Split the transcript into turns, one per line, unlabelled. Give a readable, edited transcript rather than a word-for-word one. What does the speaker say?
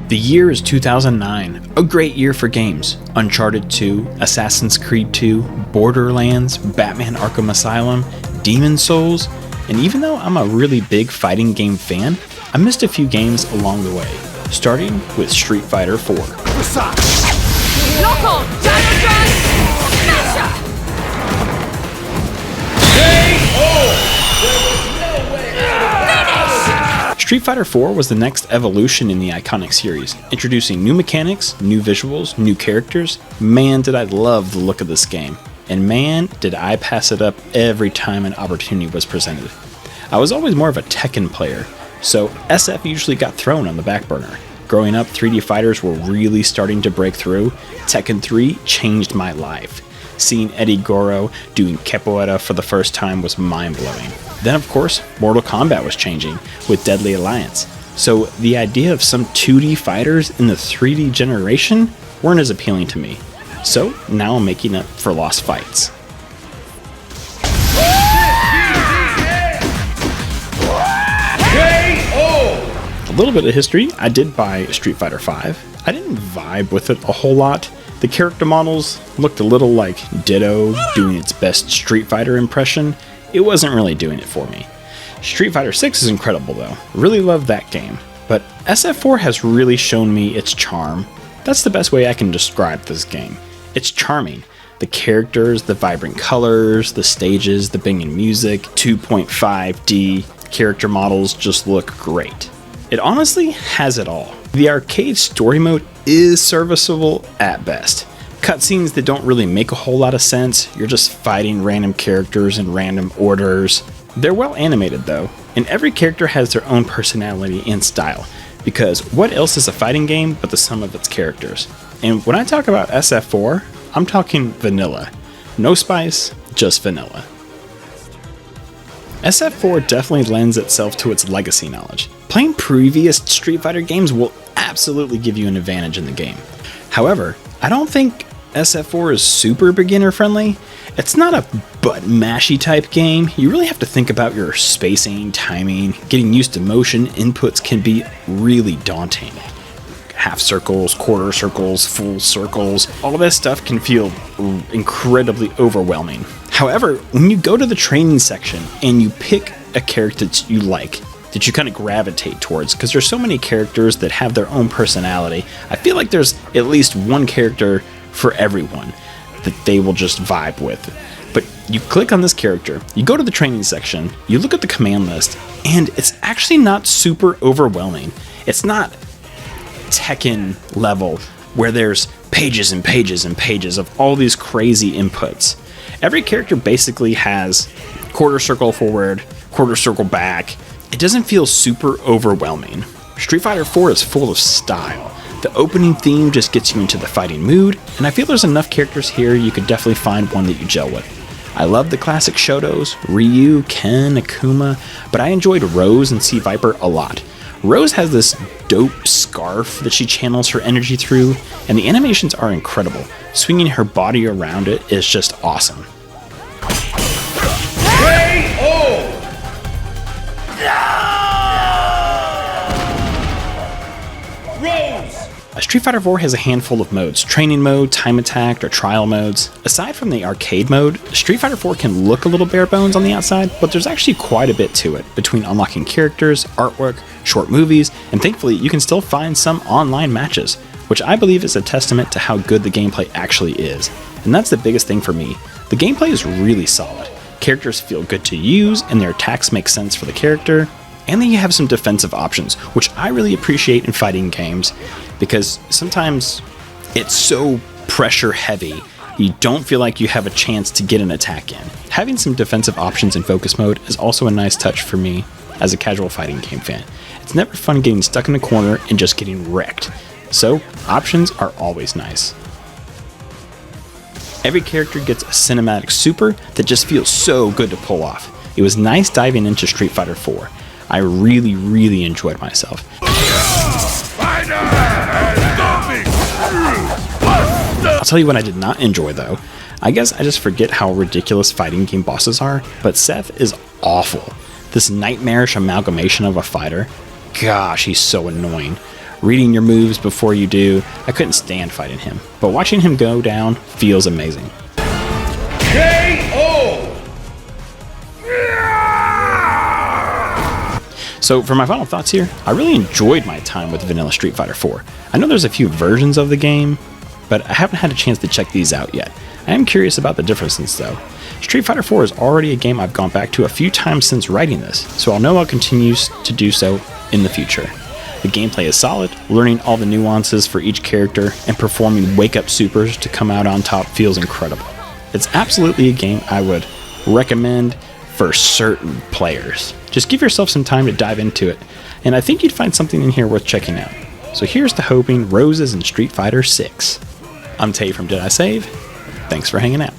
The year is 2009, a great year for games. Uncharted 2, Assassin's Creed 2, Borderlands, Batman Arkham Asylum, Demon's Souls, and even though I'm a really big fighting game fan, I missed a few games along the way, starting with Street Fighter 4.
Lock on! Gyrotron! Smasher!
Street Fighter 4 was the next evolution in the iconic series, introducing new mechanics, new visuals, new characters. Man, did I love the look of this game. And man, did I pass it up every time an opportunity was presented. I was always more of a Tekken player, so SF usually got thrown on the back burner. Growing up, 3D fighters were really starting to break through. Tekken 3 changed my life. Seeing Eddie Goro doing capoeira for the first time was mind-blowing. Then, of course, Mortal Kombat was changing with Deadly Alliance. So the idea of some 2D fighters in the 3D generation weren't as appealing to me. So now I'm making up for lost fights. A little bit of history, I did buy Street Fighter V. I didn't vibe with it a whole lot. The character models looked a little like Ditto doing its best Street Fighter impression. It wasn't really doing it for me. Street Fighter 6 is incredible though. Really love that game. But SF4 has really shown me its charm. That's the best way I can describe this game. It's charming. The characters, the vibrant colors, the stages, the banging music, 2.5D character models just look great. It honestly has it all. The arcade story mode is serviceable at best. Cutscenes that don't really make a whole lot of sense, you're just fighting random characters in random orders. They're well animated though, and every character has their own personality and style, because what else is a fighting game but the sum of its characters? And when I talk about SF4, I'm talking vanilla. No spice, just vanilla. SF4 definitely lends itself to its legacy knowledge. Playing previous Street Fighter games will absolutely give you an advantage in the game. However, I don't think SF4 is super beginner friendly. It's not a button mashy type game. You really have to think about your spacing, timing, getting used to motion inputs can be really daunting. Half circles, quarter circles, full circles, all this stuff can feel incredibly overwhelming. However, when you go to the training section and you pick a character that you like, that you kind of gravitate towards, because there's so many characters that have their own personality, I feel like there's at least one character for everyone that they will just vibe with. But you click on this character, you go to the training section, you look at the command list, and it's actually not super overwhelming. It's not Tekken level where there's pages and pages and pages of all these crazy inputs. Every character basically has quarter circle forward, quarter circle back. It doesn't feel super overwhelming. Street Fighter 4 is full of style. The opening theme just gets you into the fighting mood, and I feel there's enough characters here you could definitely find one that you gel with. I love the classic Shotos, Ryu, Ken, Akuma, but I enjoyed Rose and Sea Viper a lot. Rose has this dope scarf that she channels her energy through, and the animations are incredible. Swinging her body around it is just awesome. Street Fighter 4 has a handful of modes: training mode, time attack, or trial modes. Aside from the arcade mode, Street Fighter 4 can look a little bare bones on the outside, but there's actually quite a bit to it, between unlocking characters, artwork, short movies, and thankfully you can still find some online matches, which I believe is a testament to how good the gameplay actually is. And that's the biggest thing for me. The gameplay is really solid. Characters feel good to use, and their attacks make sense for the character. And then you have some defensive options, which I really appreciate in fighting games, because sometimes it's so pressure heavy, you don't feel like you have a chance to get an attack in. Having some defensive options in focus mode is also a nice touch for me as a casual fighting game fan. It's never fun getting stuck in a corner and just getting wrecked, so options are always nice. Every character gets a cinematic super that just feels so good to pull off. It was nice diving into Street Fighter 4. I really enjoyed myself. I'll tell you what I did not enjoy though. I guess I just forget how ridiculous fighting game bosses are, but Seth is awful. This nightmarish amalgamation of a fighter. Gosh, he's so annoying. reading your moves before you do. I couldn't stand fighting him, but watching him go down feels amazing. So for my final thoughts here, I really enjoyed my time with Vanilla Street Fighter 4. I know there's a few versions of the game, but I haven't had a chance to check these out yet. I am curious about the differences though. Street Fighter 4 is already a game I've gone back to a few times since writing this, so I'll know I'll continue to do so in the future. The gameplay is solid, learning all the nuances for each character and performing wake-up supers to come out on top feels incredible. It's absolutely a game I would recommend for certain players. Just give yourself some time to dive into it, and I think you'd find something in here worth checking out. So here's to hoping Roses in Street Fighter 6. I'm Tay from Did I Save? Thanks for hanging out.